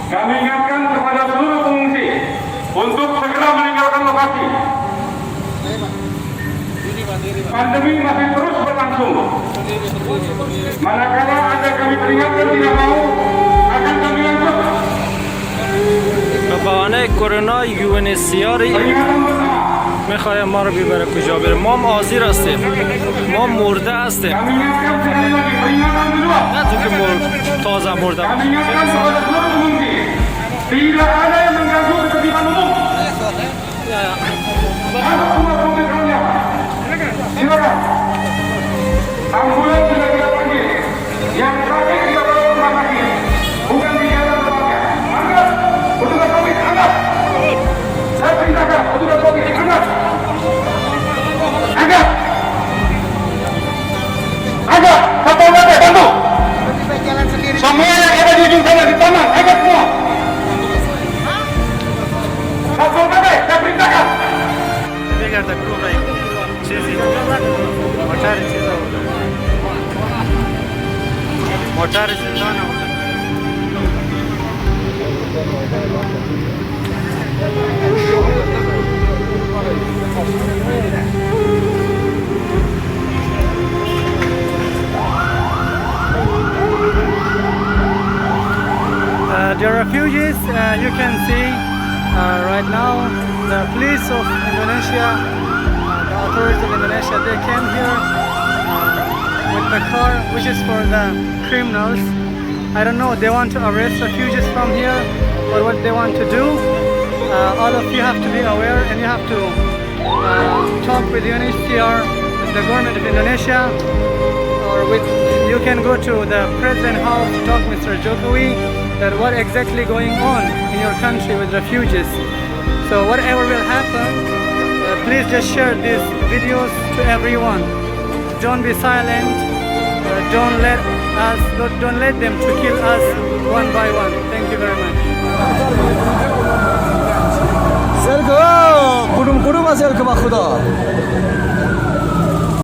Kami ingatkan kepada seluruh pengungsi untuk segera meninggalkan lokasi. Pandemi masih terus berlangsung. Manakala ada kami peringatkan tidak mau, akan kami lanjut. به بهانه کرونا UNHCR Peringatan bersama. میخواد ما رو ببره کجا بره. ما هم آزیر هستیم، ما مرده هستیم، Kami ingatkan sekali lagi peringatan kedua. نه تو که تازه مرده. Kami ingatkan kepada seluruh pengungsi, tidak ada yang mengganggu ketertiban umum. Masuk semua pengungsi kalian. Silakan. Ambulans sudah kita panggil. Yang sakit kita bawa ke rumah sakit. Bukan di jalan tempatnya. Angkat. Petugas Covid, angkat. Saya perintahkan petugas Covid, angkat. Angkat. Angkat. Satu lagi, bantu. Semua yang ada di ujung sana di taman, angkat semua. Satu lagi, saya perintahkan. موتر زندان the refugees you can see right now the police of Indonesia, the authorities of Indonesia, they came here with the car which is for the criminals. I don't know, they want to arrest refugees from here or what they want to do. All of you have to be aware and you have to talk with UNHCR, with the government of Indonesia, or you can go to the president house to talk with Mr. Jokowi that what exactly going on in your country with refugees. So whatever will happen, please just share these videos to everyone. Don't be silent. Don't let them to kill us one by one. Thank you very much.